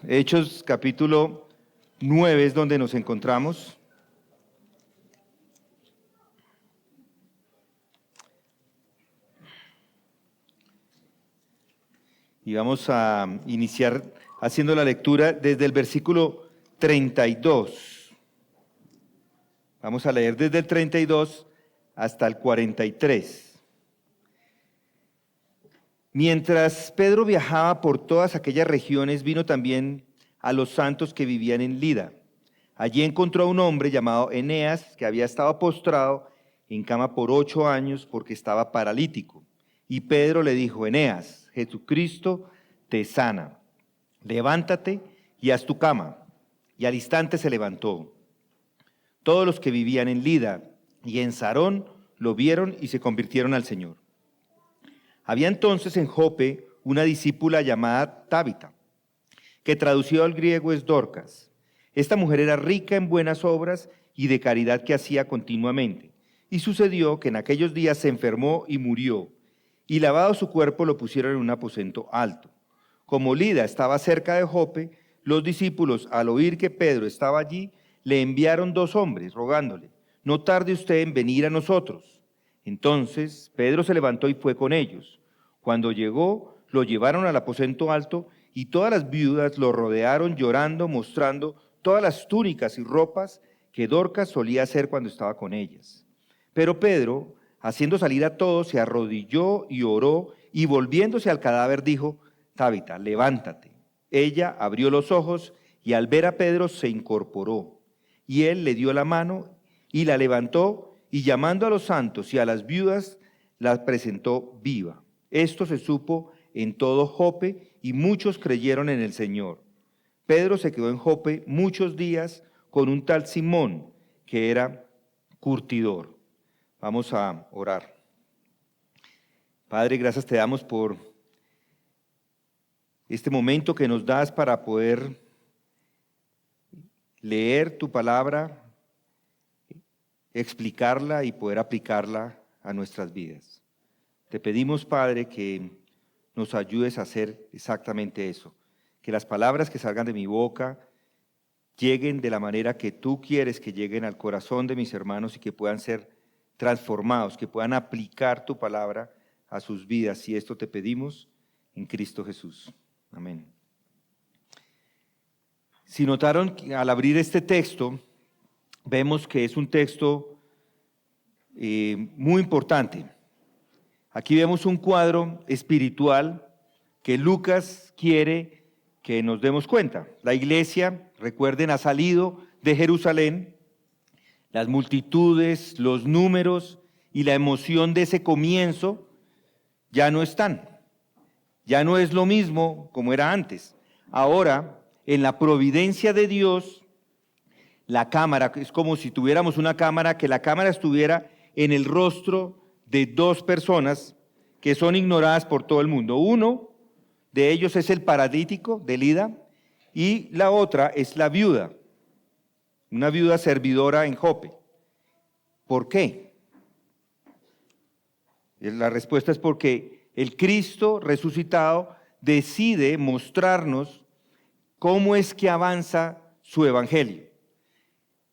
Hechos capítulo 9 es donde nos encontramos. Y vamos a iniciar haciendo la lectura desde el versículo 32. Vamos a leer desde el 32 hasta el 43. Mientras Pedro viajaba por todas aquellas regiones, vino también a los santos que vivían en Lida. Allí encontró a un hombre llamado Eneas, que había estado postrado en cama por 8 años porque estaba paralítico. Y Pedro le dijo: Eneas, Jesucristo te sana. Levántate y haz tu cama. Y al instante se levantó. Todos los que vivían en Lida y en Sarón lo vieron y se convirtieron al Señor. Había entonces en Jope una discípula llamada Tabita, que traducido al griego es Dorcas. Esta mujer era rica en buenas obras y de caridad que hacía continuamente. Y sucedió que en aquellos días se enfermó y murió, y lavado su cuerpo lo pusieron en un aposento alto. Como Lida estaba cerca de Jope, los discípulos, al oír que Pedro estaba allí, le enviaron 2 hombres, rogándole: no tarde usted en venir a nosotros. Entonces Pedro se levantó y fue con ellos. Cuando llegó, lo llevaron al aposento alto, y todas las viudas lo rodearon llorando, mostrando todas las túnicas y ropas que Dorcas solía hacer cuando estaba con ellas. Pero Pedro, haciendo salir a todos, se arrodilló y oró, y volviéndose al cadáver dijo: Tabita, levántate. Ella abrió los ojos, y al ver a Pedro se incorporó. Y él le dio la mano y la levantó, y llamando a los santos y a las viudas, la presentó viva. Esto se supo en todo Jope, y muchos creyeron en el Señor. Pedro se quedó en Jope muchos días con un tal Simón, que era curtidor. Vamos a orar. Padre, gracias te damos por este momento que nos das para poder leer tu palabra, explicarla y poder aplicarla a nuestras vidas. Te pedimos, Padre, que nos ayudes a hacer exactamente eso, que las palabras que salgan de mi boca lleguen de la manera que tú quieres que lleguen al corazón de mis hermanos y que puedan ser transformados, que puedan aplicar tu palabra a sus vidas. Y esto te pedimos en Cristo Jesús. Amén. Si notaron, al abrir este texto, vemos que es un texto muy importante. Aquí vemos un cuadro espiritual que Lucas quiere que nos demos cuenta. La iglesia, recuerden, ha salido de Jerusalén. Las multitudes, los números y la emoción de ese comienzo ya no están. Ya no es lo mismo como era antes. Ahora, en la providencia de Dios, la cámara, es como si tuviéramos una cámara, que la cámara estuviera en el rostro de 2 personas que son ignoradas por todo el mundo. Uno de ellos es el paralítico de Lida y la otra es la viuda, una viuda servidora en Jope. ¿Por qué? La respuesta es porque el Cristo resucitado decide mostrarnos cómo es que avanza su evangelio.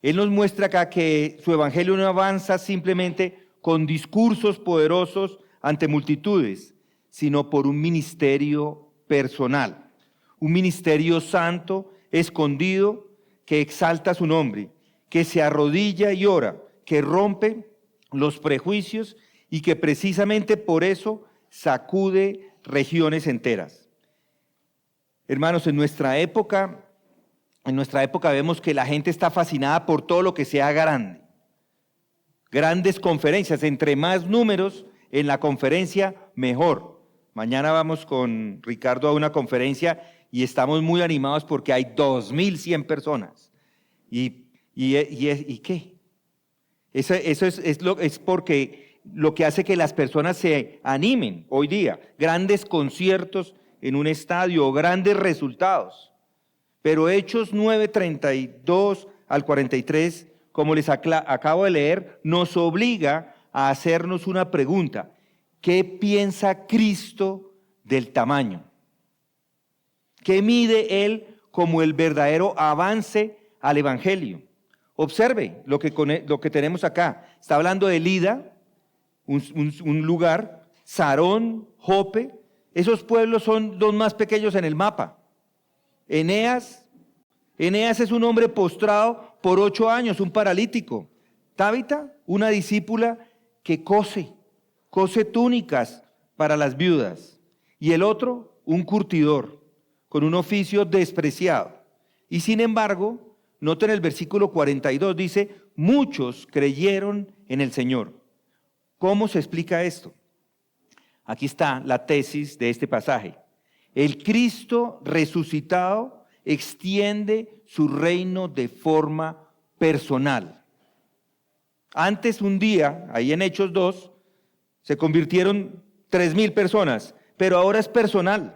Él nos muestra acá que su evangelio no avanza simplemente con discursos poderosos ante multitudes, sino por un ministerio personal, un ministerio santo, escondido, que exalta su nombre, que se arrodilla y ora, que rompe los prejuicios y que precisamente por eso sacude regiones enteras. Hermanos, en nuestra época vemos que la gente está fascinada por todo lo que sea grande. Grandes conferencias, entre más números en la conferencia, mejor. Mañana vamos con Ricardo a una conferencia y estamos muy animados porque hay 2,100 personas. ¿Y qué? Eso es porque lo que hace que las personas se animen hoy día. Grandes conciertos en un estadio, grandes resultados. Pero Hechos 9, 32 al 43, como les acabo de leer, nos obliga a hacernos una pregunta. ¿Qué piensa Cristo del tamaño? ¿Qué mide Él como el verdadero avance al Evangelio. Observe lo que tenemos acá. Está hablando de Lida, un lugar, Sarón, Jope. Esos pueblos son los más pequeños en el mapa. Eneas es un hombre postrado por 8 años, un paralítico. Tabita, una discípula que cose túnicas para las viudas. Y el otro, un curtidor, con un oficio despreciado. Y sin embargo, noten el versículo 42, dice, muchos creyeron en el Señor. ¿Cómo se explica esto? Aquí está la tesis de este pasaje. El Cristo resucitado extiende su reino de forma personal. Antes, un día, ahí en Hechos 2, se convirtieron 3,000 personas, pero ahora es personal.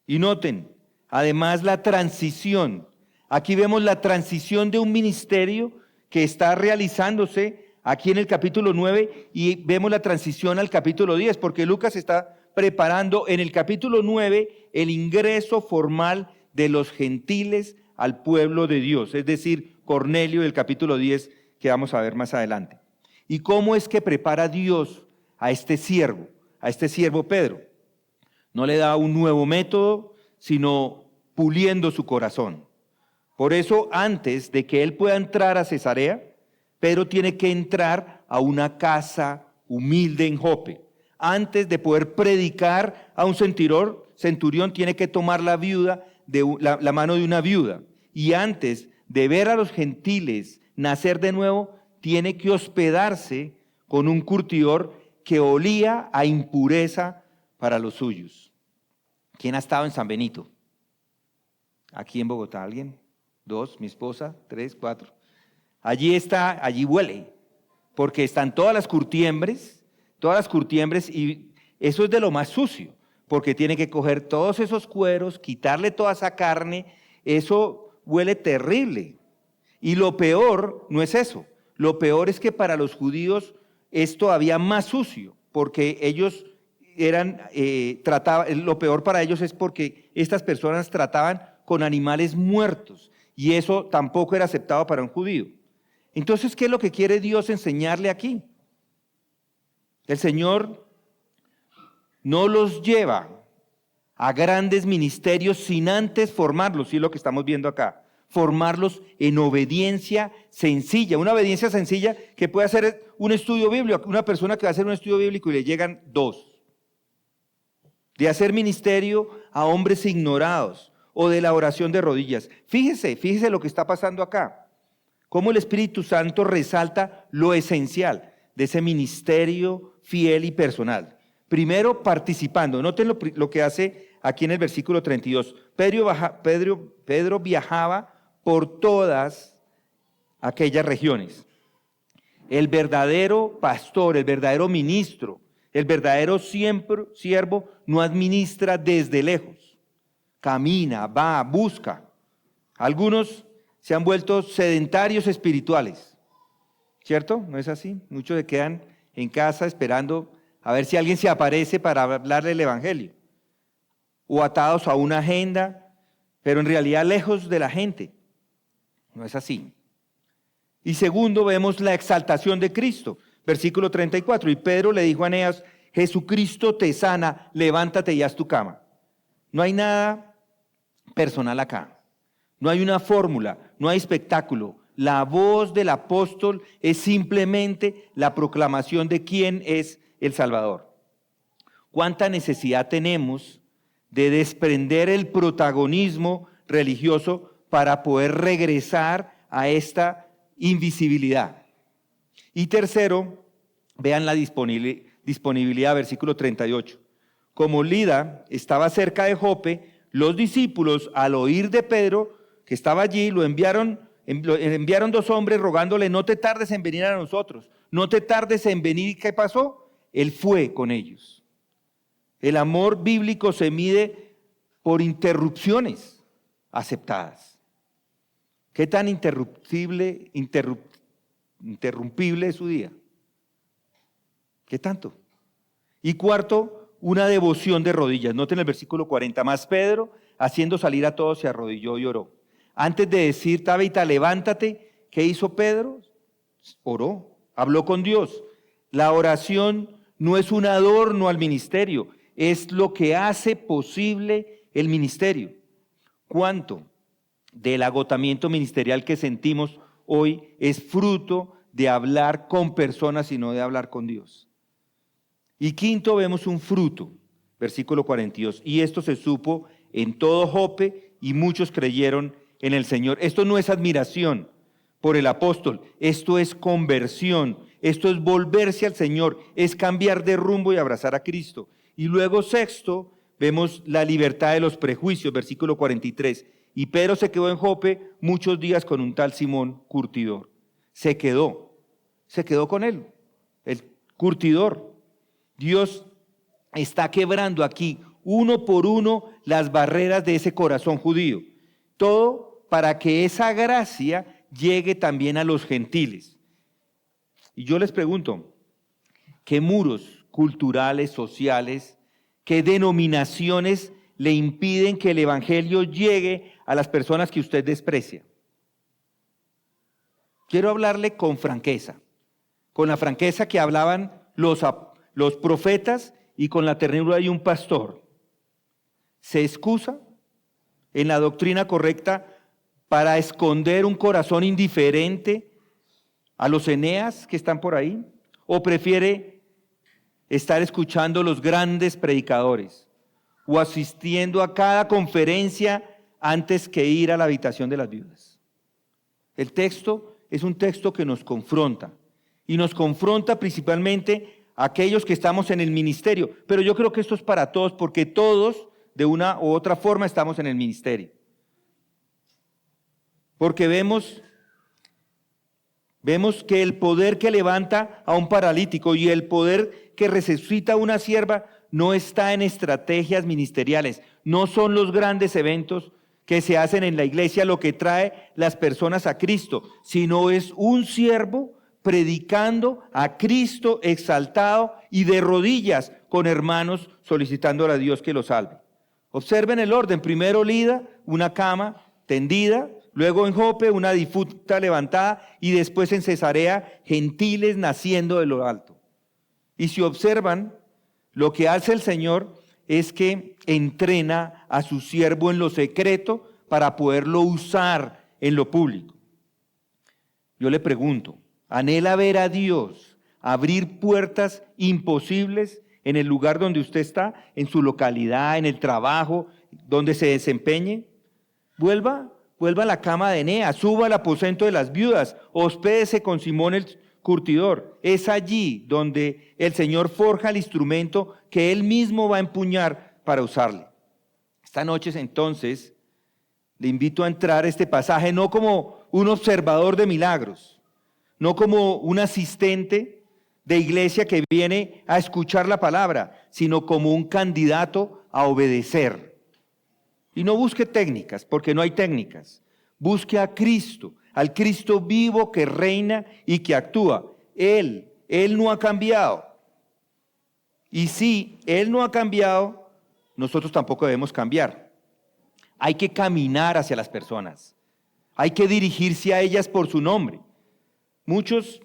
Y noten, además la transición. Aquí vemos la transición de un ministerio que está realizándose aquí en el capítulo 9 y vemos la transición al capítulo 10, porque Lucas está preparando en el capítulo 9 el ingreso formal de los gentiles al pueblo de Dios, es decir, Cornelio del capítulo 10 que vamos a ver más adelante. ¿Y cómo es que prepara Dios a este siervo Pedro? No le da un nuevo método, sino puliendo su corazón. Por eso, antes de que él pueda entrar a Cesarea, Pedro tiene que entrar a una casa humilde en Jope. Antes de poder predicar a un centurión tiene que tomar la mano de una viuda. Y antes de ver a los gentiles nacer de nuevo, tiene que hospedarse con un curtidor que olía a impureza para los suyos. ¿Quién ha estado en San Benito? Aquí en Bogotá, ¿alguien? 2, mi esposa, 3, 4. Allí huele, porque están todas las curtiembres y eso es de lo más sucio, porque tiene que coger todos esos cueros, quitarle toda esa carne, eso huele terrible. Y lo peor no es eso, lo peor es que para los judíos es todavía más sucio, porque ellos lo peor para ellos es porque estas personas trataban con animales muertos, y eso tampoco era aceptado para un judío. Entonces, ¿qué es lo que quiere Dios enseñarle aquí? El Señor no los lleva a grandes ministerios sin antes formarlos, y es lo que estamos viendo acá. Formarlos en obediencia sencilla, una obediencia sencilla que puede hacer un estudio bíblico, una persona que va a hacer un estudio bíblico y le llegan 2. De hacer ministerio a hombres ignorados o de la oración de rodillas. Fíjese lo que está pasando acá. Cómo el Espíritu Santo resalta lo esencial de ese ministerio fiel y personal. Primero, participando. Noten lo que hace aquí en el versículo 32. Pedro viajaba por todas aquellas regiones. El verdadero pastor, el verdadero ministro, el verdadero siervo no administra desde lejos. Camina, va, busca. Algunos se han vuelto sedentarios espirituales, ¿cierto? ¿No es así? Muchos se quedan en casa esperando a ver si alguien se aparece para hablarle el evangelio, o atados a una agenda, pero en realidad lejos de la gente. No es así. Y segundo, vemos la exaltación de Cristo, versículo 34, y Pedro le dijo a Eneas, Jesucristo te sana, levántate y haz tu cama. No hay nada personal acá. No hay una fórmula, no hay espectáculo. La voz del apóstol es simplemente la proclamación de quién es el Salvador. ¿Cuánta necesidad tenemos de desprender el protagonismo religioso para poder regresar a esta invisibilidad? Y tercero, vean la disponibilidad, versículo 38. Como Lida estaba cerca de Jope, los discípulos, al oír de Pedro, que estaba allí, enviaron 2 hombres rogándole, no te tardes en venir a nosotros, no te tardes en venir. ¿Y qué pasó? Él fue con ellos. El amor bíblico se mide por interrupciones aceptadas. ¿Qué tan interrumpible es su día? ¿Qué tanto? Y cuarto, una devoción de rodillas. Noten el versículo 40. Más Pedro, haciendo salir a todos, se arrodilló y oró. Antes de decir, Tabita, levántate, ¿qué hizo Pedro? Oró, habló con Dios. La oración no es un adorno al ministerio, es lo que hace posible el ministerio. ¿Cuánto del agotamiento ministerial que sentimos hoy es fruto de hablar con personas y no de hablar con Dios? Y quinto, vemos un fruto, versículo 42, y esto se supo en todo Jope y muchos creyeron en el Señor. Esto no es admiración por el apóstol, esto es conversión, esto es volverse al Señor, es cambiar de rumbo y abrazar a Cristo. Y luego sexto, vemos la libertad de los prejuicios, versículo 43. Y Pedro se quedó en Jope muchos días con un tal Simón curtidor. Se quedó con él, el curtidor. Dios está quebrando aquí uno por uno las barreras de ese corazón judío. Todo para que esa gracia llegue también a los gentiles. Y yo les pregunto, ¿qué muros culturales, sociales, qué denominaciones le impiden que el evangelio llegue a las personas que usted desprecia? Quiero hablarle con franqueza, con la franqueza que hablaban los profetas y con la ternura de un pastor. ¿Se excusa en la doctrina correcta para esconder un corazón indiferente a los Eneas que están por ahí? ¿O prefiere estar escuchando los grandes predicadores o asistiendo a cada conferencia antes que ir a la habitación de las viudas? El texto es un texto que nos confronta y nos confronta principalmente a aquellos que estamos en el ministerio, pero yo creo que esto es para todos porque todos de una u otra forma estamos en el ministerio. Porque vemos que el poder que levanta a un paralítico y el poder que resucita a una sierva no está en estrategias ministeriales, no son los grandes eventos que se hacen en la iglesia lo que trae las personas a Cristo, sino es un siervo predicando a Cristo exaltado y de rodillas con hermanos solicitándole a Dios que lo salve. Observen el orden: primero Lida, una cama tendida, luego en Jope una difunta levantada y después en Cesarea gentiles naciendo de lo alto. Y si observan, lo que hace el Señor es que entrena a su siervo en lo secreto para poderlo usar en lo público. Yo le pregunto, ¿anhela ver a Dios abrir puertas imposibles en el lugar donde usted está, en su localidad, en el trabajo, donde se desempeñe? Vuelva a la cama de Eneas, suba al aposento de las viudas, hospédese con Simón el curtidor. Es allí donde el Señor forja el instrumento que Él mismo va a empuñar para usarle. Esta noche entonces le invito a entrar a este pasaje no como un observador de milagros, no como un asistente de iglesia que viene a escuchar la palabra, sino como un candidato a obedecer. Y no busque técnicas, porque no hay técnicas. Busque a Cristo, al Cristo vivo que reina y que actúa. Él no ha cambiado. Y si Él no ha cambiado, nosotros tampoco debemos cambiar. Hay que caminar hacia las personas. Hay que dirigirse a ellas por su nombre. Muchos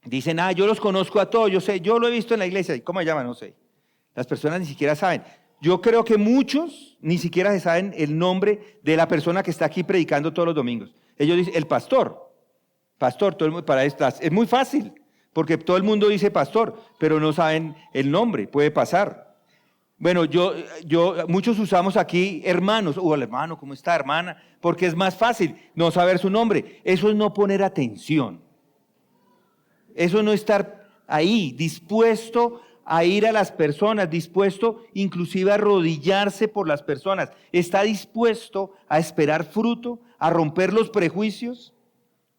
dicen, yo los conozco a todos, yo sé, yo lo he visto en la iglesia. ¿Y cómo se llama? No sé. Las personas ni siquiera saben. Yo creo que muchos ni siquiera se saben el nombre de la persona que está aquí predicando todos los domingos. Ellos dicen, el pastor, todo el mundo, para esto es muy fácil, porque todo el mundo dice pastor, pero no saben el nombre, puede pasar. Bueno, muchos usamos aquí hermanos, el hermano, ¿cómo está, hermana? Porque es más fácil no saber su nombre. Eso es no poner atención. Eso es no estar ahí, dispuesto a ir a las personas, dispuesto inclusive a arrodillarse por las personas. ¿Está dispuesto a esperar fruto, a romper los prejuicios?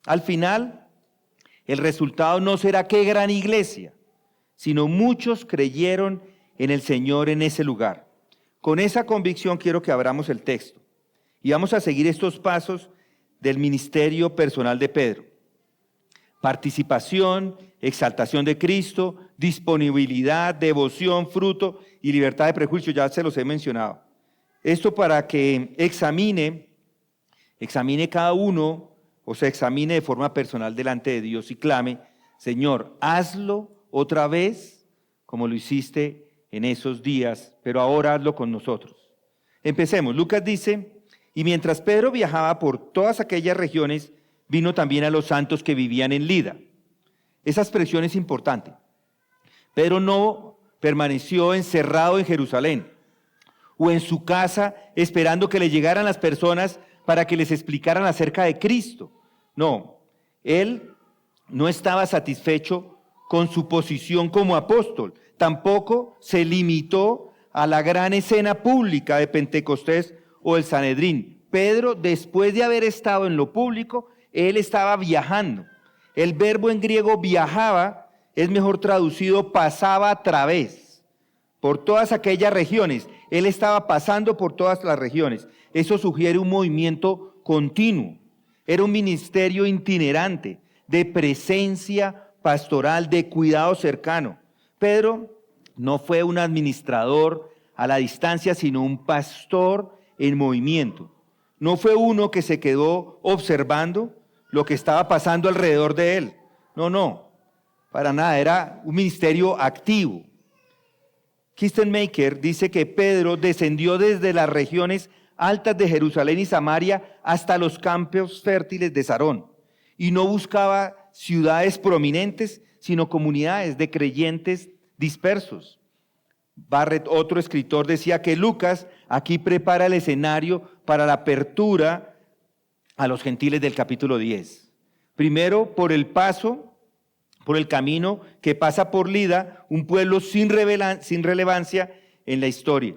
Al final, el resultado no será qué gran iglesia, sino muchos creyeron en el Señor en ese lugar. Con esa convicción quiero que abramos el texto y vamos a seguir estos pasos del ministerio personal de Pedro. Participación, exaltación de Cristo, disponibilidad, devoción, fruto y libertad de prejuicio, ya se los he mencionado. Esto para que examine cada uno, o se examine de forma personal delante de Dios y clame: Señor, hazlo otra vez como lo hiciste en esos días, pero ahora hazlo con nosotros. Empecemos. Lucas dice: y mientras Pedro viajaba por todas aquellas regiones, vino también a los santos que vivían en Lida. Esa expresión es importante. Pedro no permaneció encerrado en Jerusalén o en su casa esperando que le llegaran las personas para que les explicaran acerca de Cristo. No, él no estaba satisfecho con su posición como apóstol. Tampoco se limitó a la gran escena pública de Pentecostés o el Sanedrín. Pedro, después de haber estado en lo público, él estaba viajando. El verbo en griego viajaba es mejor traducido pasaba a través por todas aquellas regiones. Él estaba pasando por todas las regiones. Eso sugiere un movimiento continuo. Era un ministerio itinerante de presencia pastoral, de cuidado cercano. Pedro no fue un administrador a la distancia, sino un pastor en movimiento. No fue uno que se quedó observando lo que estaba pasando alrededor de él. No, para nada, era un ministerio activo. Kistenmaker dice que Pedro descendió desde las regiones altas de Jerusalén y Samaria hasta los campos fértiles de Sarón, y no buscaba ciudades prominentes, sino comunidades de creyentes dispersos. Barrett, otro escritor, decía que Lucas aquí prepara el escenario para la apertura a los gentiles del capítulo 10. Primero, por el camino que pasa por Lida, un pueblo sin relevancia en la historia.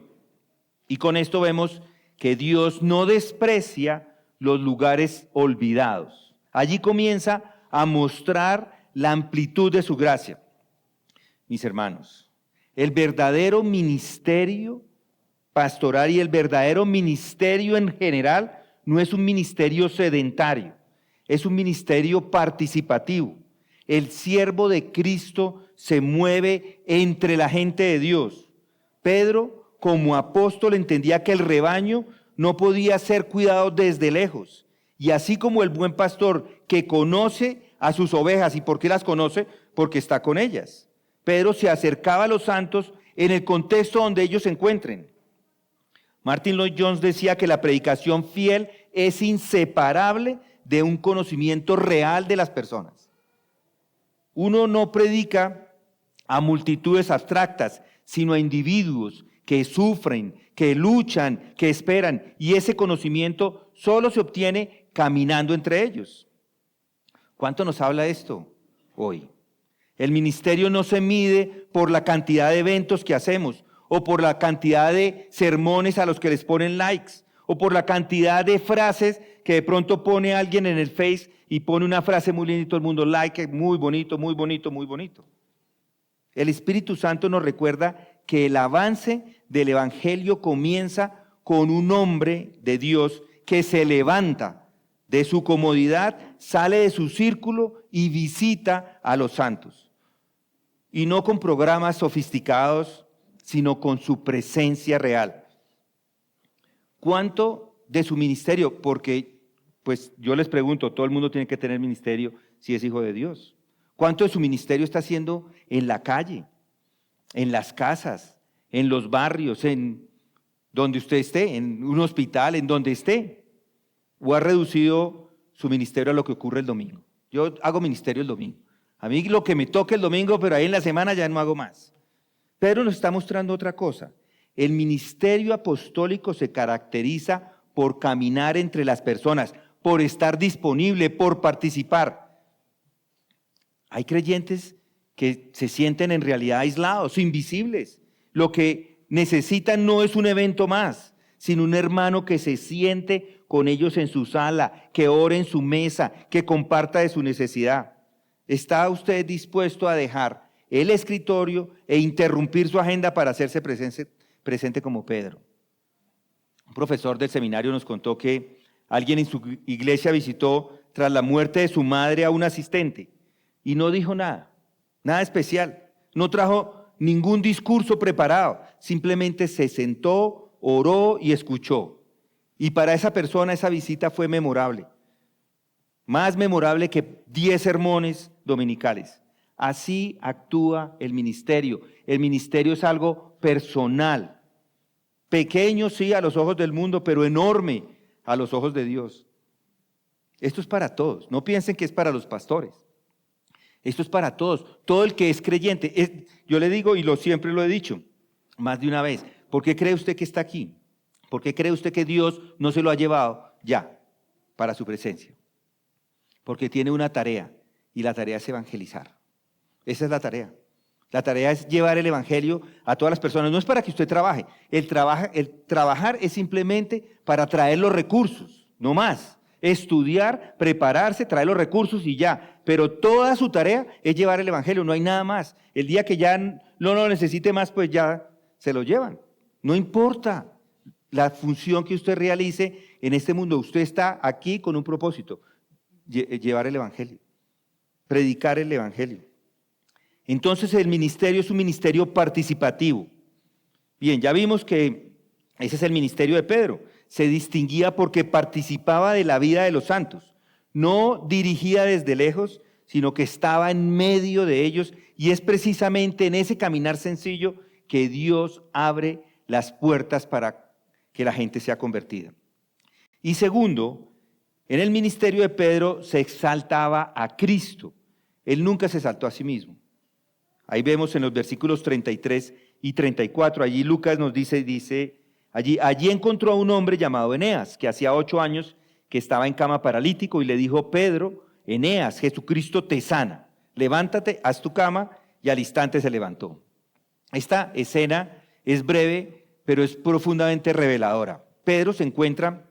Y con esto vemos que Dios no desprecia los lugares olvidados. Allí comienza a mostrar la amplitud de su gracia. Mis hermanos, el verdadero ministerio pastoral y el verdadero ministerio en general no es un ministerio sedentario, es un ministerio participativo. El siervo de Cristo se mueve entre la gente de Dios. Pedro, como apóstol, entendía que el rebaño no podía ser cuidado desde lejos. Y así como el buen pastor que conoce a sus ovejas, ¿y por qué las conoce? Porque está con ellas. Pedro se acercaba a los santos en el contexto donde ellos se encuentren. Martin Lloyd-Jones decía que la predicación fiel es inseparable de un conocimiento real de las personas. Uno no predica a multitudes abstractas, sino a individuos que sufren, que luchan, que esperan, y ese conocimiento solo se obtiene caminando entre ellos. ¿Cuánto nos habla esto hoy? El ministerio no se mide por la cantidad de eventos que hacemos, o por la cantidad de sermones a los que les ponen likes, o por la cantidad de frases que de pronto pone alguien en el Face y pone una frase muy linda y todo el mundo like, muy bonito, muy bonito, muy bonito. El Espíritu Santo nos recuerda que el avance del Evangelio comienza con un hombre de Dios que se levanta de su comodidad, sale de su círculo y visita a los santos. Y no con programas sofisticados, sino con su presencia real. ¿Cuánto de su ministerio? Porque, pues yo les pregunto, todo el mundo tiene que tener ministerio si es hijo de Dios. ¿Cuánto de su ministerio está haciendo en la calle, en las casas, en los barrios, en donde usted esté, en un hospital, en donde esté? ¿O ha reducido su ministerio a lo que ocurre el domingo? Yo hago ministerio el domingo. A mí lo que me toque el domingo, pero ahí en la semana ya no hago más. Pedro nos está mostrando otra cosa. El ministerio apostólico se caracteriza por caminar entre las personas, por estar disponible, por participar. Hay creyentes que se sienten en realidad aislados, invisibles. Lo que necesitan no es un evento más, sino un hermano que se siente con ellos en su sala, que ore en su mesa, que comparta de su necesidad. ¿Está usted dispuesto a dejar el escritorio e interrumpir su agenda para hacerse presente como Pedro? Un profesor del seminario nos contó que alguien en su iglesia visitó tras la muerte de su madre a un asistente y no dijo nada especial, no trajo ningún discurso preparado, simplemente se sentó, oró y escuchó. Y para esa persona esa visita fue memorable. Más memorable que 10 sermones dominicales. Así actúa el ministerio. El ministerio es algo personal. Pequeño, sí, a los ojos del mundo, pero enorme a los ojos de Dios. Esto es para todos. No piensen que es para los pastores. Esto es para todos. Todo el que es creyente. Yo le digo, y siempre lo he dicho, más de una vez, ¿por qué cree usted que está aquí? ¿Por qué cree usted que Dios no se lo ha llevado ya para su presencia? Porque tiene una tarea, y la tarea es evangelizar. Esa es la tarea. La tarea es llevar el evangelio a todas las personas. No es para que usted trabaje. El trabajar es simplemente para traer los recursos, no más. Estudiar, prepararse, traer los recursos y ya. Pero toda su tarea es llevar el evangelio, no hay nada más. El día que ya no lo necesite más, pues ya se lo llevan. No importa la función que usted realice en este mundo. Usted está aquí con un propósito, llevar el evangelio, predicar el evangelio. Entonces el ministerio es un ministerio participativo. Bien, ya vimos que ese es el ministerio de Pedro. Se distinguía porque participaba de la vida de los santos. No dirigía desde lejos, sino que estaba en medio de ellos. Y es precisamente en ese caminar sencillo que Dios abre las puertas para que la gente sea convertida. Y segundo, en el ministerio de Pedro se exaltaba a Cristo. Él nunca se exaltó a sí mismo. Ahí vemos en los versículos 33 y 34, allí Lucas nos dice, allí encontró a un hombre llamado Eneas, que hacía 8 años que estaba en cama paralítico, y le dijo: Pedro, Eneas, Jesucristo te sana, levántate, haz tu cama, y al instante se levantó. Esta escena es breve, pero es profundamente reveladora. Pedro se encuentra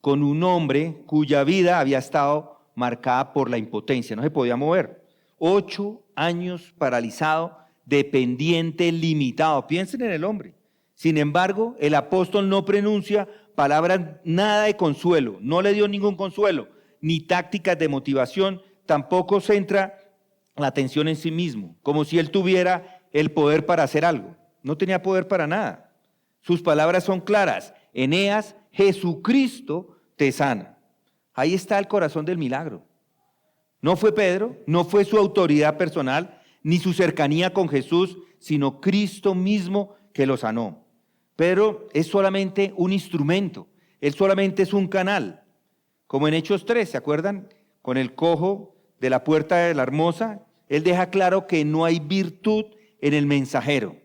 con un hombre cuya vida había estado marcada por la impotencia, no se podía mover. 8 años paralizado, dependiente, limitado. Piensen en el hombre. Sin embargo, el apóstol no pronuncia palabras nada de consuelo, no le dio ningún consuelo, ni tácticas de motivación, tampoco centra la atención en sí mismo, como si él tuviera el poder para hacer algo. No tenía poder para nada. Sus palabras son claras: Eneas, Jesucristo te sana. Ahí está el corazón del milagro. No fue Pedro, no fue su autoridad personal, ni su cercanía con Jesús, sino Cristo mismo que lo sanó. Pedro es solamente un instrumento, él solamente es un canal. Como en Hechos 3, ¿se acuerdan? Con el cojo de la puerta de la Hermosa, él deja claro que no hay virtud en el mensajero.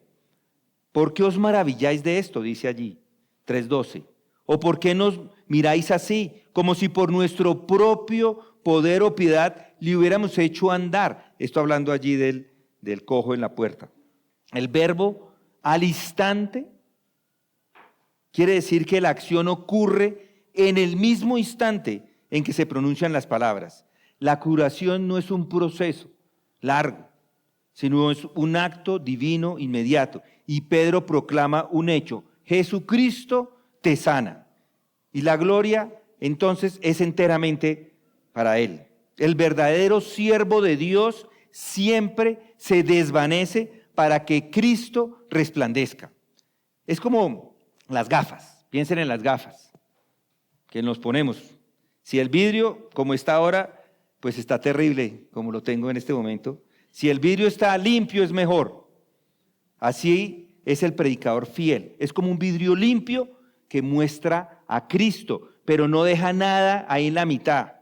¿Por qué os maravilláis de esto?, dice allí, 3:12. ¿O por qué nos miráis así, como si por nuestro propio poder o piedad le hubiéramos hecho andar? Esto hablando allí del cojo en la puerta. El verbo al instante quiere decir que la acción ocurre en el mismo instante en que se pronuncian las palabras. La curación no es un proceso largo, sino es un acto divino inmediato. Y Pedro proclama un hecho: Jesucristo te sana. Y la gloria entonces es enteramente para él. El verdadero siervo de Dios siempre se desvanece para que Cristo resplandezca. Es como las gafas. Piensen en las gafas que nos ponemos. Si el vidrio, como está ahora, pues está terrible, como lo tengo en este momento. Si el vidrio está limpio, es mejor. Así es el predicador fiel. Es como un vidrio limpio que muestra a Cristo, pero no deja nada ahí en la mitad.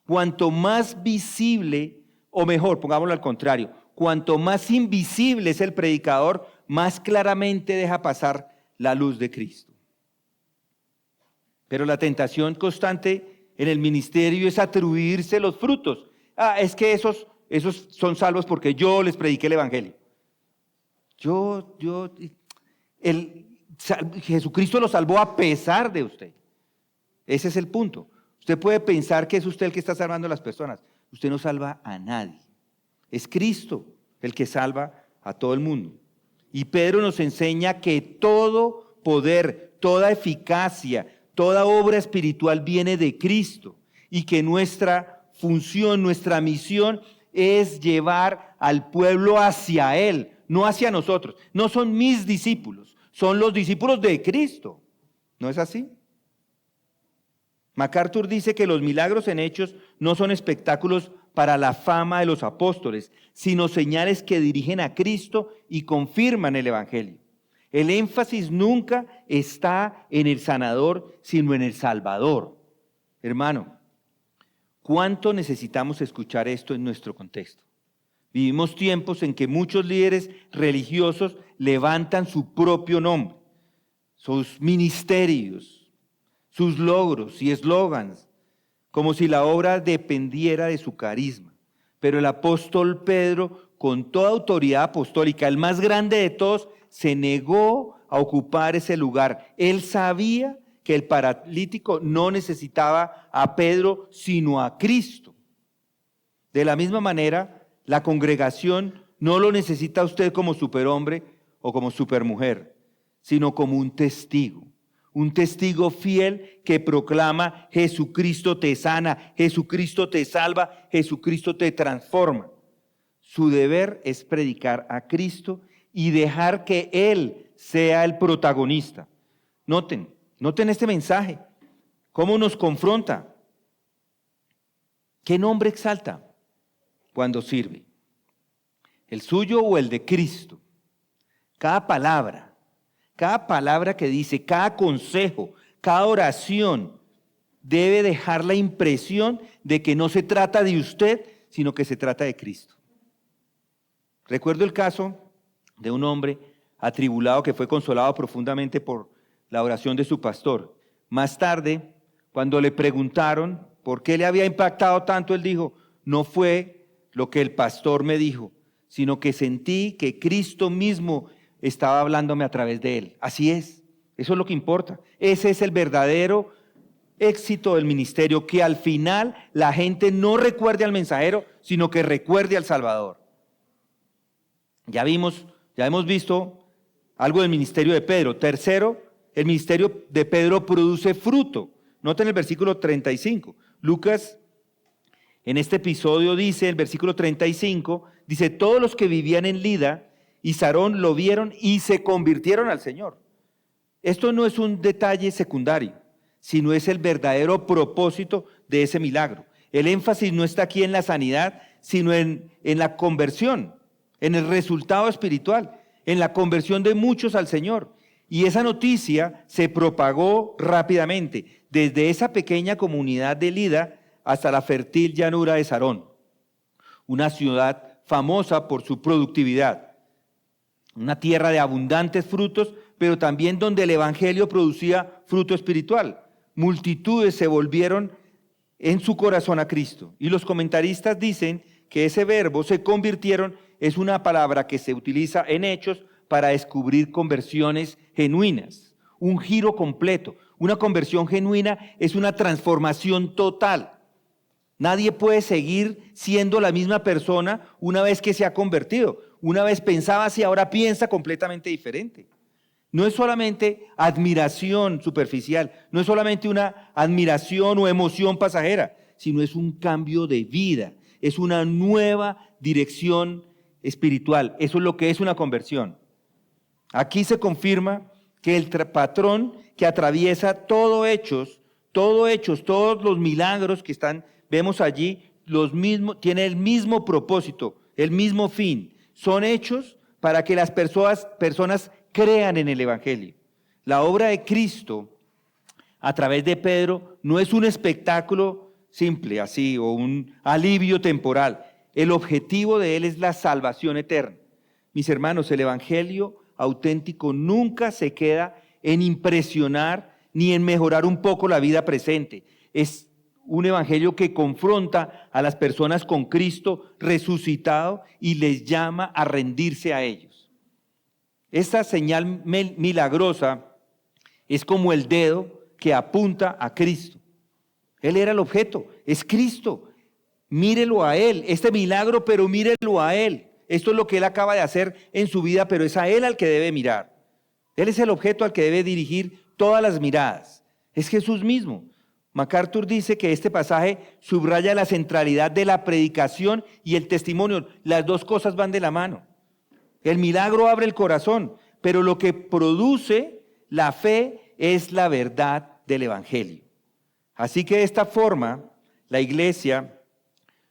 Cuanto más visible, o mejor, pongámoslo al contrario, cuanto más invisible es el predicador, más claramente deja pasar la luz de Cristo. Pero la tentación constante en el ministerio es atribuirse los frutos. Es que esos son salvos porque yo les prediqué el evangelio. Jesucristo lo salvó a pesar de usted. Ese es el punto. Usted puede pensar que es usted el que está salvando a las personas. Usted no salva a nadie. Es Cristo el que salva a todo el mundo. Y Pedro nos enseña que todo poder, toda eficacia, toda obra espiritual viene de Cristo y que nuestra función, nuestra misión es llevar al pueblo hacia Él, no hacia nosotros. No son mis discípulos, son los discípulos de Cristo. ¿No es así? MacArthur dice que los milagros en Hechos no son espectáculos para la fama de los apóstoles, sino señales que dirigen a Cristo y confirman el Evangelio. El énfasis nunca está en el sanador, sino en el Salvador. Hermano, ¿cuánto necesitamos escuchar esto en nuestro contexto? Vivimos tiempos en que muchos líderes religiosos levantan su propio nombre, sus ministerios, sus logros y eslogans, como si la obra dependiera de su carisma. Pero el apóstol Pedro, con toda autoridad apostólica, el más grande de todos, se negó a ocupar ese lugar. Él sabía que el paralítico no necesitaba a Pedro, sino a Cristo. De la misma manera, la congregación no lo necesita a usted como superhombre o como supermujer, sino como un testigo fiel que proclama: Jesucristo te sana, Jesucristo te salva, Jesucristo te transforma. Su deber es predicar a Cristo y dejar que Él sea el protagonista. Noten este mensaje, cómo nos confronta. ¿Qué nombre exalta cuando sirve? ¿El suyo o el de Cristo? Cada palabra que dice, cada consejo, cada oración debe dejar la impresión de que no se trata de usted, sino que se trata de Cristo. Recuerdo el caso de un hombre atribulado que fue consolado profundamente por la oración de su pastor. Más tarde, cuando le preguntaron por qué le había impactado tanto, él dijo: no fue lo que el pastor me dijo, sino que sentí que Cristo mismo estaba hablándome a través de él. Así es, eso es lo que importa. Ese es el verdadero éxito del ministerio, que al final la gente no recuerde al mensajero, sino que recuerde al Salvador. Ya hemos visto algo del ministerio de Pedro. Tercero, el ministerio de Pedro produce fruto. Noten el versículo 35. Lucas, en este episodio dice, el versículo 35, dice: todos los que vivían en Lida y Sarón lo vieron y se convirtieron al Señor. Esto no es un detalle secundario, sino es el verdadero propósito de ese milagro. El énfasis no está aquí en la sanidad, sino en la conversión, en el resultado espiritual, en la conversión de muchos al Señor. Y esa noticia se propagó rápidamente, desde esa pequeña comunidad de Lida hasta la fértil llanura de Sarón, una ciudad famosa por su productividad, una tierra de abundantes frutos, pero también donde el evangelio producía fruto espiritual. Multitudes se volvieron en su corazón a Cristo. Y los comentaristas dicen que ese verbo "se convirtieron" es una palabra que se utiliza en Hechos para descubrir conversiones genuinas, un giro completo. Una conversión genuina es una transformación total. Nadie puede seguir siendo la misma persona una vez que se ha convertido. Una vez pensaba así, ahora piensa completamente diferente. No es solamente admiración superficial, no es solamente una admiración o emoción pasajera, sino es un cambio de vida, es una nueva dirección espiritual. Eso es lo que es una conversión. Aquí se confirma que el patrón que atraviesa todos los milagros que vemos allí, tiene el mismo propósito, el mismo fin. Son hechos para que las personas crean en el Evangelio. La obra de Cristo a través de Pedro no es un espectáculo simple así o un alivio temporal. El objetivo de él es la salvación eterna. Mis hermanos, el Evangelio auténtico nunca se queda en impresionar ni en mejorar un poco la vida presente. Es un evangelio que confronta a las personas con Cristo resucitado y les llama a rendirse a ellos. Esta señal milagrosa es como el dedo que apunta a Cristo. Él era el objeto, es Cristo. Mírelo a Él, este milagro, pero mírelo a Él. Esto es lo que Él acaba de hacer en su vida, pero es a Él al que debe mirar. Él es el objeto al que debe dirigir todas las miradas. Es Jesús mismo. MacArthur dice que este pasaje subraya la centralidad de la predicación y el testimonio. Las dos cosas van de la mano. El milagro abre el corazón, pero lo que produce la fe es la verdad del Evangelio. Así que de esta forma, la iglesia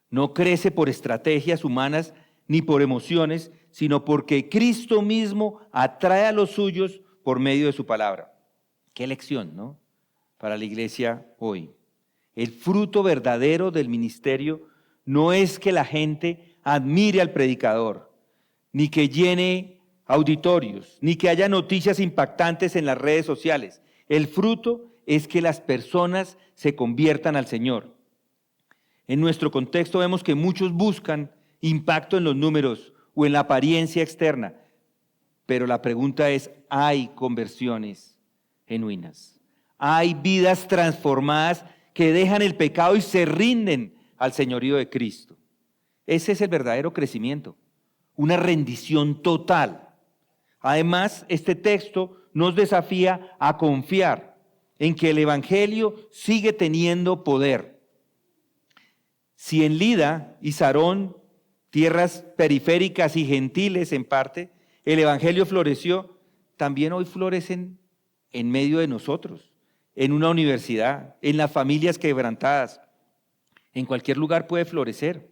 no crece por estrategias humanas ni por emociones, sino porque Cristo mismo atrae a los suyos por medio de su palabra. Qué lección, ¿no? Para la iglesia hoy. El fruto verdadero del ministerio no es que la gente admire al predicador, ni que llene auditorios, ni que haya noticias impactantes en las redes sociales. El fruto es que las personas se conviertan al Señor. En nuestro contexto vemos que muchos buscan impacto en los números o en la apariencia externa, pero la pregunta es, ¿hay conversiones genuinas? ¿Hay vidas transformadas que dejan el pecado y se rinden al señorío de Cristo? Ese es el verdadero crecimiento, una rendición total. Además, este texto nos desafía a confiar en que el Evangelio sigue teniendo poder. Si en Lida y Sarón, tierras periféricas y gentiles en parte, el Evangelio floreció, también hoy florecen en medio de nosotros, en una universidad, en las familias quebrantadas, en cualquier lugar puede florecer.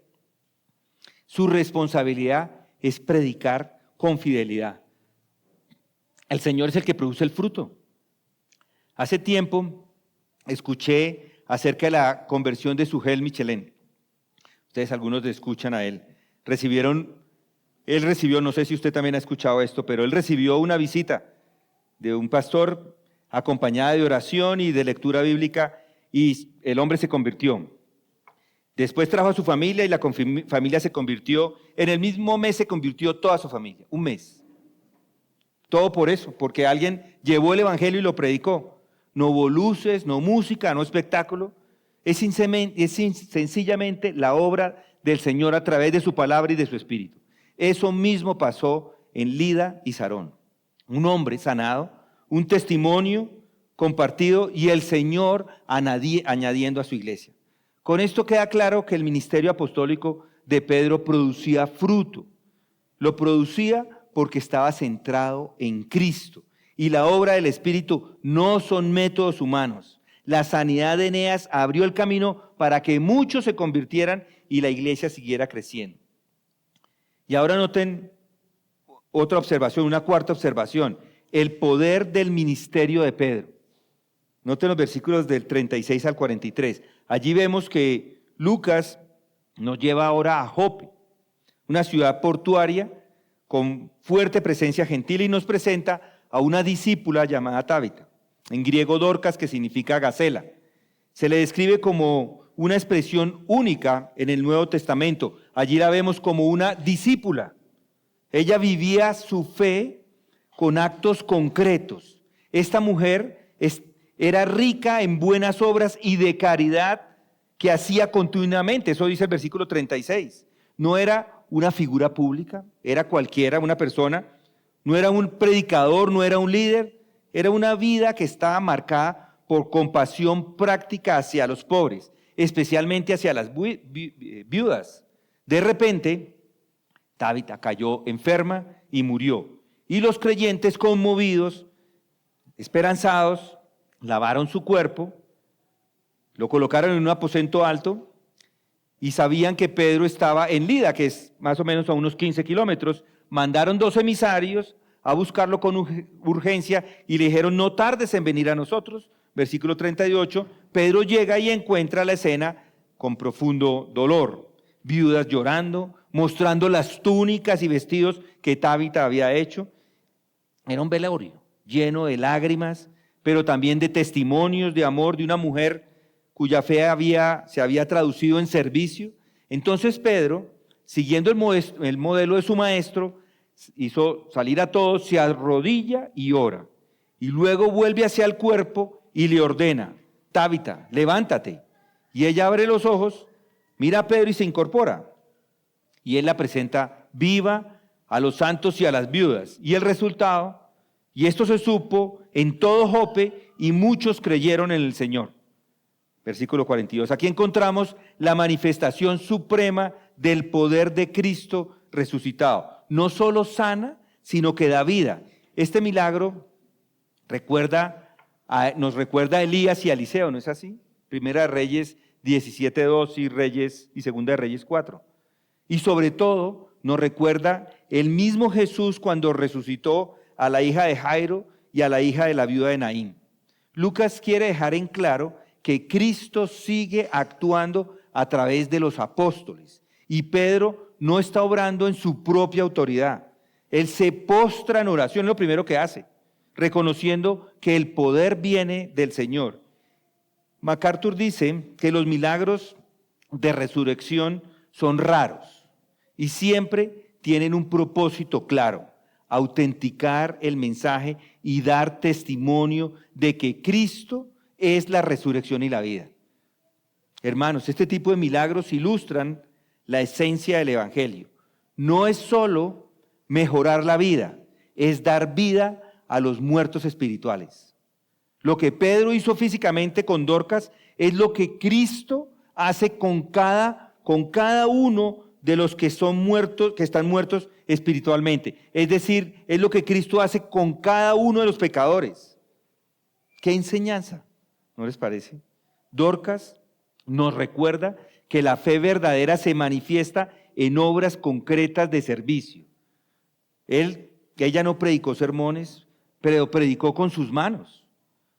Su responsabilidad es predicar con fidelidad. El Señor es el que produce el fruto. Hace tiempo escuché acerca de la conversión de Sujel Michelén. Ustedes algunos le escuchan a él. Él recibió, no sé si usted también ha escuchado esto, pero él recibió una visita de un pastor acompañada de oración y de lectura bíblica y el hombre se convirtió. Después trajo a su familia y la familia se convirtió. En el mismo mes se convirtió toda su familia, un mes. Todo por eso, porque alguien llevó el evangelio y lo predicó. No hubo luces, no música, no espectáculo. Es sencillamente la obra del Señor a través de su palabra y de su espíritu. Eso mismo pasó en Lida y Sarón. Un hombre sanado, un testimonio compartido y el Señor añadiendo a su iglesia. Con esto queda claro que el ministerio apostólico de Pedro producía fruto. Lo producía porque estaba centrado en Cristo. Y la obra del Espíritu no son métodos humanos. La sanidad de Eneas abrió el camino para que muchos se convirtieran y la iglesia siguiera creciendo. Y ahora noten otra observación, una cuarta observación, el poder del ministerio de Pedro. Noten los versículos del 36 al 43. Allí vemos que Lucas nos lleva ahora a Jope, una ciudad portuaria con fuerte presencia gentil y nos presenta a una discípula llamada Tabita, en griego Dorcas, que significa gacela. Se le describe como una expresión única en el Nuevo Testamento. Allí la vemos como una discípula. Ella vivía su fe con actos concretos. Esta mujer era rica en buenas obras y de caridad que hacía continuamente. Eso dice el versículo 36. No era una figura pública, era cualquiera, una persona. No era un predicador, no era un líder. Era una vida que estaba marcada por compasión práctica hacia los pobres, especialmente hacia las viudas. De repente, Tabita cayó enferma y murió. Y los creyentes, conmovidos, esperanzados, lavaron su cuerpo, lo colocaron en un aposento alto y sabían que Pedro estaba en Lida, que es más o menos a unos 15 kilómetros. Mandaron 2 emisarios a buscarlo con urgencia y le dijeron, no tardes en venir a nosotros. Versículo 38, Pedro llega y encuentra la escena con profundo dolor. Viudas llorando, mostrando las túnicas y vestidos que Tabita había hecho. Era un velorio lleno de lágrimas, pero también de testimonios de amor de una mujer cuya fe se había traducido en servicio. Entonces Pedro, siguiendo el modelo de su maestro, hizo salir a todos, se arrodilla y ora. Y luego vuelve hacia el cuerpo y le ordena, Tabita, levántate. Y ella abre los ojos, mira a Pedro y se incorpora. Y él la presenta viva a los santos y a las viudas. Y el resultado, y esto se supo en todo Jope y muchos creyeron en el Señor. Versículo 42. Aquí encontramos la manifestación suprema del poder de Cristo resucitado. No solo sana, sino que da vida. Este milagro nos recuerda a Elías y a Eliseo, ¿no es así? Primera de Reyes 17:2 y Segunda de Reyes 4. Y sobre todo nos recuerda el mismo Jesús cuando resucitó a la hija de Jairo y a la hija de la viuda de Naín. Lucas quiere dejar en claro que Cristo sigue actuando a través de los apóstoles y Pedro no está obrando en su propia autoridad. Él se postra en oración, es lo primero que hace, reconociendo que el poder viene del Señor. MacArthur dice que los milagros de resurrección son raros y siempre tienen un propósito claro: autenticar el mensaje y dar testimonio de que Cristo es la resurrección y la vida. Hermanos, este tipo de milagros ilustran la esencia del Evangelio. No es solo mejorar la vida, es dar vida a los muertos espirituales. Lo que Pedro hizo físicamente con Dorcas es lo que Cristo hace con cada uno de los que son muertos, que están muertos espiritualmente. Es decir, es lo que Cristo hace con cada uno de los pecadores. ¿Qué enseñanza? ¿No les parece? Dorcas nos recuerda que la fe verdadera se manifiesta en obras concretas de servicio. Ella no predicó sermones, pero predicó con sus manos,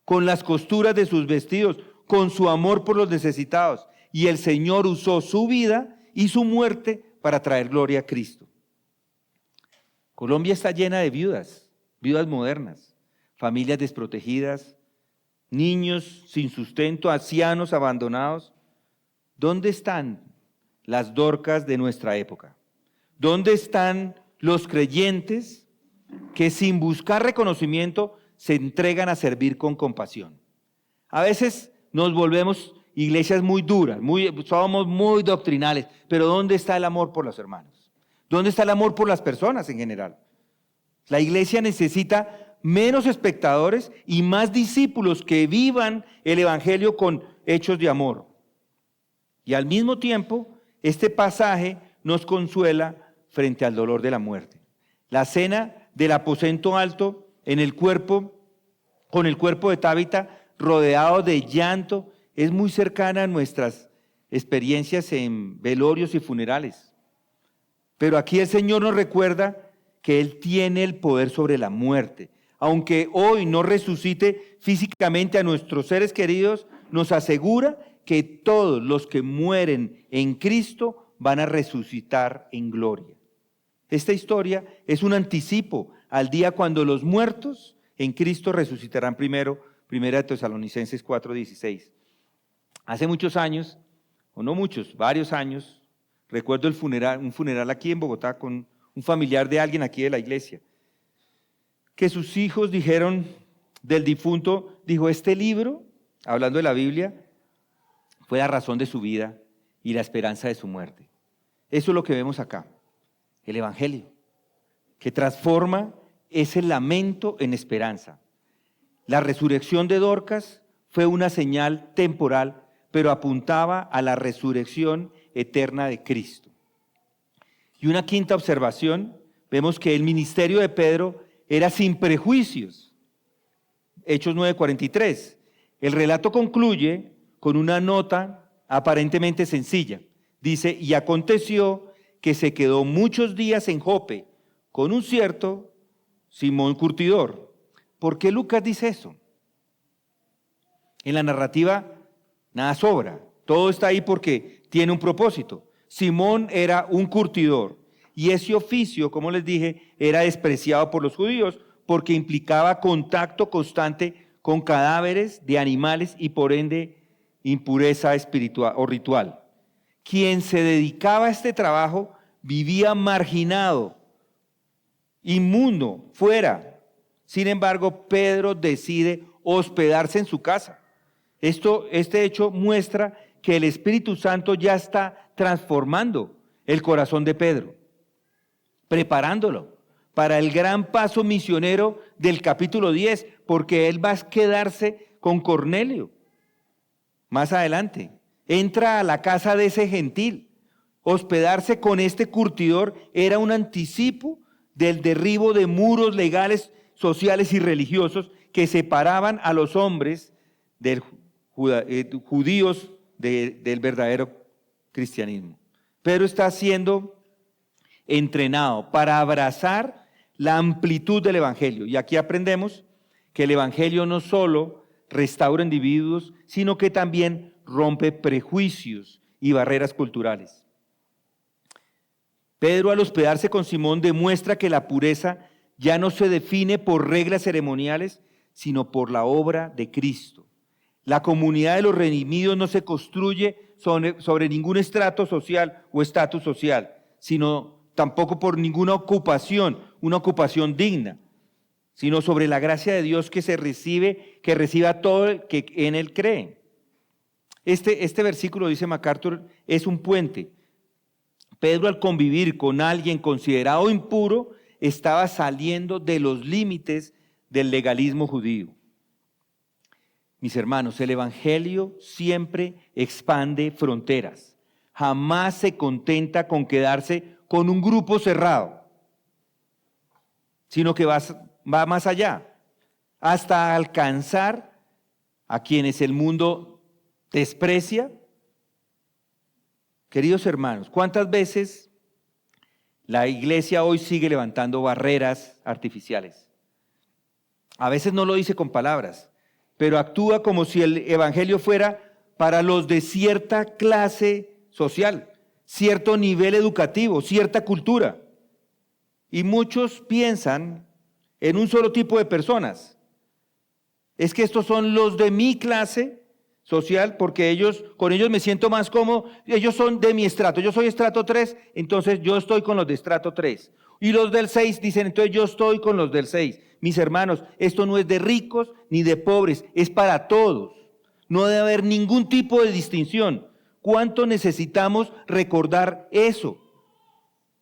con las costuras de sus vestidos, con su amor por los necesitados. Y el Señor usó su vida y su muerte para traer gloria a Cristo. Colombia está llena de viudas modernas, familias desprotegidas, niños sin sustento, ancianos abandonados. ¿Dónde están las Dorcas de nuestra época? ¿Dónde están los creyentes que sin buscar reconocimiento se entregan a servir con compasión? A veces nos volvemos iglesias muy duras, somos muy doctrinales, pero ¿dónde está el amor por los hermanos? ¿Dónde está el amor por las personas en general? La iglesia necesita menos espectadores y más discípulos que vivan el evangelio con hechos de amor. Y al mismo tiempo, este pasaje nos consuela frente al dolor de la muerte. La escena del aposento alto con el cuerpo de Tabita rodeado de llanto es muy cercana a nuestras experiencias en velorios y funerales. Pero aquí el Señor nos recuerda que Él tiene el poder sobre la muerte. Aunque hoy no resucite físicamente a nuestros seres queridos, nos asegura que todos los que mueren en Cristo van a resucitar en gloria. Esta historia es un anticipo al día cuando los muertos en Cristo resucitarán primero. Primera de Tesalonicenses 4:16. Hace muchos años, o no muchos, varios años, recuerdo un funeral aquí en Bogotá con un familiar de alguien aquí de la iglesia, que sus hijos dijeron del difunto, dijo: este libro, hablando de la Biblia, fue la razón de su vida y la esperanza de su muerte. Eso es lo que vemos acá, el Evangelio, que transforma ese lamento en esperanza. La resurrección de Dorcas fue una señal temporal, pero apuntaba a la resurrección eterna de Cristo. Y una quinta observación, vemos que el ministerio de Pedro era sin prejuicios. Hechos 9:43. El relato concluye con una nota aparentemente sencilla. Dice: y aconteció que se quedó muchos días en Jope con un cierto Simón curtidor. ¿Por qué Lucas dice eso? En la narrativa nada sobra, todo está ahí porque tiene un propósito. Simón era un curtidor y ese oficio, como les dije, era despreciado por los judíos porque implicaba contacto constante con cadáveres de animales y por ende impureza espiritual o ritual. Quien se dedicaba a este trabajo vivía marginado, inmundo, fuera. Sin embargo, Pedro decide hospedarse en su casa. Este hecho muestra que el Espíritu Santo ya está transformando el corazón de Pedro, preparándolo para el gran paso misionero del capítulo 10, porque él va a quedarse con Cornelio. Más adelante, entra a la casa de ese gentil. Hospedarse con este curtidor era un anticipo del derribo de muros legales sociales y religiosos que separaban a los hombres judíos del verdadero cristianismo. Pedro está siendo entrenado para abrazar la amplitud del Evangelio. Y aquí aprendemos que el Evangelio no solo restaura individuos, sino que también rompe prejuicios y barreras culturales. Pedro, al hospedarse con Simón, demuestra que la pureza ya no se define por reglas ceremoniales, sino por la obra de Cristo. La comunidad de los redimidos no se construye sobre ningún estrato social o estatus social, sino tampoco por ninguna ocupación, una ocupación digna, sino sobre la gracia de Dios que recibe a todo el que en Él cree. Este versículo, dice MacArthur, es un puente. Pedro, al convivir con alguien considerado impuro, estaba saliendo de los límites del legalismo judío. Mis hermanos, el Evangelio siempre expande fronteras. Jamás se contenta con quedarse con un grupo cerrado, sino que va más allá, hasta alcanzar a quienes el mundo desprecia. Queridos hermanos, ¿cuántas veces la iglesia hoy sigue levantando barreras artificiales? A veces no lo dice con palabras, pero actúa como si el evangelio fuera para los de cierta clase social, cierto nivel educativo, cierta cultura. Y muchos piensan en un solo tipo de personas. Es que estos son los de mi clase social, porque con ellos me siento más cómodo, ellos son de mi estrato, yo soy estrato 3, entonces yo estoy con los de estrato 3. Y los del 6 dicen, entonces yo estoy con los del 6. Mis hermanos, esto no es de ricos ni de pobres, es para todos. No debe haber ningún tipo de distinción. ¿Cuánto necesitamos recordar eso?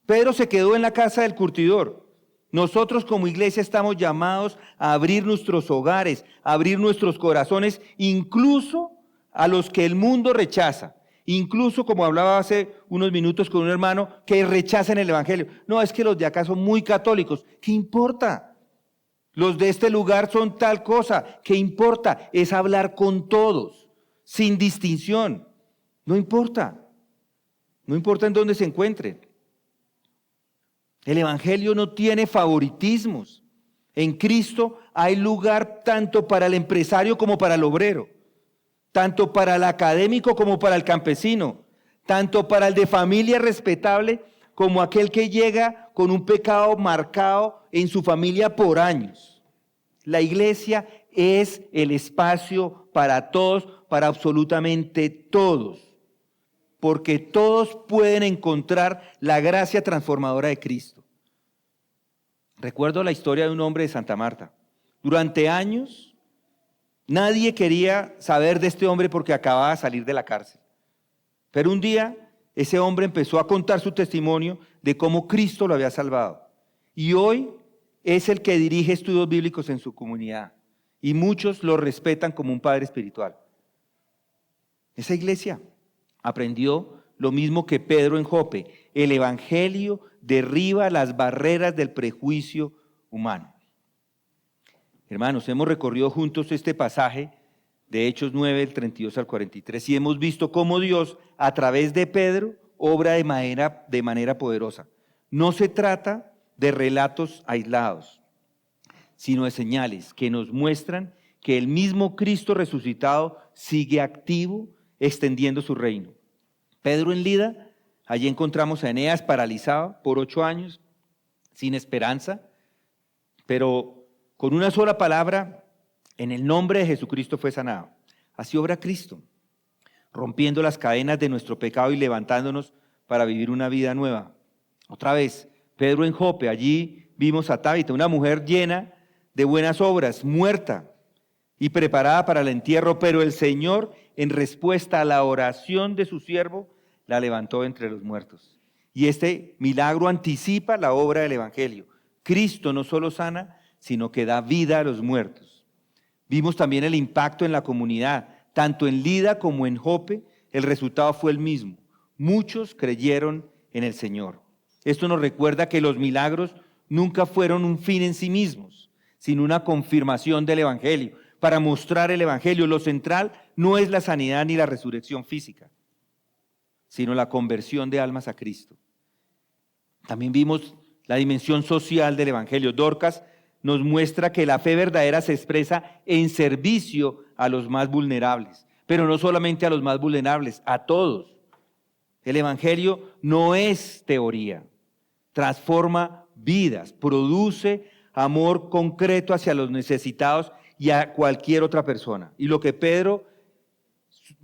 Pedro se quedó en la casa del curtidor. Nosotros como iglesia estamos llamados a abrir nuestros hogares, a abrir nuestros corazones, incluso a los que el mundo rechaza. Incluso, como hablaba hace unos minutos con un hermano, que rechazan el evangelio. No, es que los de acá son muy católicos. ¿Qué importa? Los de este lugar son tal cosa. ¿Qué importa? Es hablar con todos, sin distinción. No importa. No importa en dónde se encuentren. El evangelio no tiene favoritismos. En Cristo hay lugar tanto para el empresario como para el obrero, tanto para el académico como para el campesino, tanto para el de familia respetable como aquel que llega con un pecado marcado en su familia por años. La iglesia es el espacio para todos, para absolutamente todos, porque todos pueden encontrar la gracia transformadora de Cristo. Recuerdo la historia de un hombre de Santa Marta. Durante años, nadie quería saber de este hombre porque acababa de salir de la cárcel. Pero un día, ese hombre empezó a contar su testimonio de cómo Cristo lo había salvado. Y hoy es el que dirige estudios bíblicos en su comunidad. Y muchos lo respetan como un padre espiritual. Esa iglesia aprendió lo mismo que Pedro en Jope. El evangelio derriba las barreras del prejuicio humano. Hermanos, hemos recorrido juntos este pasaje de Hechos 9, del 32 al 43, y hemos visto cómo Dios, a través de Pedro, obra de manera poderosa. No se trata de relatos aislados, sino de señales que nos muestran que el mismo Cristo resucitado sigue activo, extendiendo su reino. Pedro en Lida, allí encontramos a Eneas paralizado por 8 años, sin esperanza, pero con una sola palabra, en el nombre de Jesucristo fue sanado. Así obra Cristo, rompiendo las cadenas de nuestro pecado y levantándonos para vivir una vida nueva. Otra vez, Pedro en Jope, allí vimos a Tabita, una mujer llena de buenas obras, muerta y preparada para el entierro, pero el Señor, en respuesta a la oración de su siervo, la levantó entre los muertos. Y este milagro anticipa la obra del evangelio. Cristo no solo sana, sino que da vida a los muertos. Vimos también el impacto en la comunidad, tanto en Lida como en Jope. El resultado fue el mismo. Muchos creyeron en el Señor. Esto nos recuerda que los milagros nunca fueron un fin en sí mismos, sino una confirmación del Evangelio, para mostrar el Evangelio. Lo central no es la sanidad ni la resurrección física, sino la conversión de almas a Cristo. También vimos la dimensión social del Evangelio. Dorcas nos muestra que la fe verdadera se expresa en servicio a los más vulnerables, pero no solamente a los más vulnerables, a todos. El Evangelio no es teoría, transforma vidas, produce amor concreto hacia los necesitados y a cualquier otra persona. Y lo que Pedro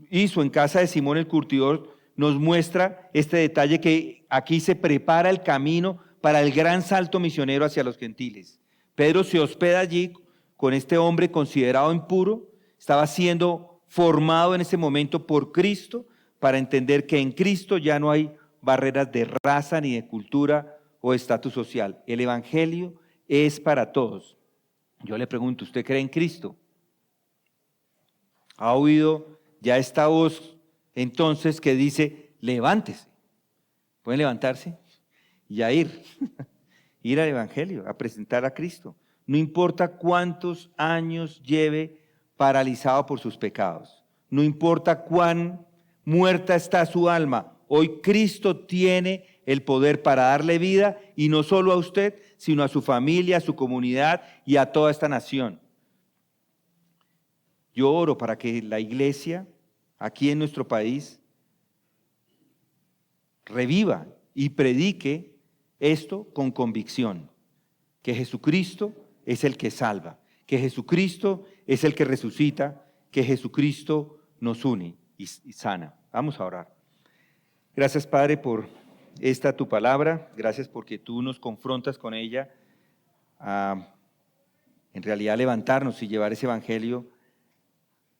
hizo en casa de Simón el curtidor nos muestra este detalle, que aquí se prepara el camino para el gran salto misionero hacia los gentiles. Pedro se hospeda allí con este hombre considerado impuro, estaba siendo formado en ese momento por Cristo para entender que en Cristo ya no hay barreras de raza ni de cultura o estatus social. El Evangelio es para todos. Yo le pregunto, ¿usted cree en Cristo? ¿Ha oído ya esta voz entonces que dice, levántese? ¿Pueden levantarse? Y a ir al Evangelio, a presentar a Cristo. No importa cuántos años lleve paralizado por sus pecados. No importa cuán muerta está su alma. Hoy Cristo tiene el poder para darle vida, y no solo a usted, sino a su familia, a su comunidad y a toda esta nación. Yo oro para que la iglesia aquí en nuestro país reviva y predique esto con convicción, que Jesucristo es el que salva, que Jesucristo es el que resucita, que Jesucristo nos une y sana. Vamos a orar. Gracias, Padre, por esta tu palabra. Gracias porque tú nos confrontas con ella a, en realidad, levantarnos y llevar ese evangelio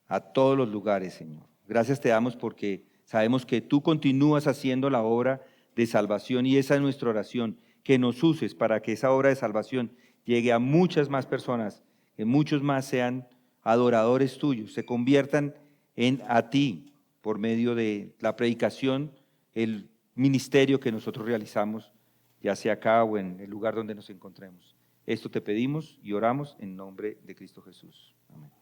a todos los lugares, Señor. Gracias te damos porque sabemos que tú continúas haciendo la obra de salvación, y esa es nuestra oración, que nos uses para que esa obra de salvación llegue a muchas más personas, que muchos más sean adoradores tuyos, se conviertan a ti por medio de la predicación, el ministerio que nosotros realizamos, ya sea acá o en el lugar donde nos encontremos. Esto te pedimos y oramos en nombre de Cristo Jesús. Amén.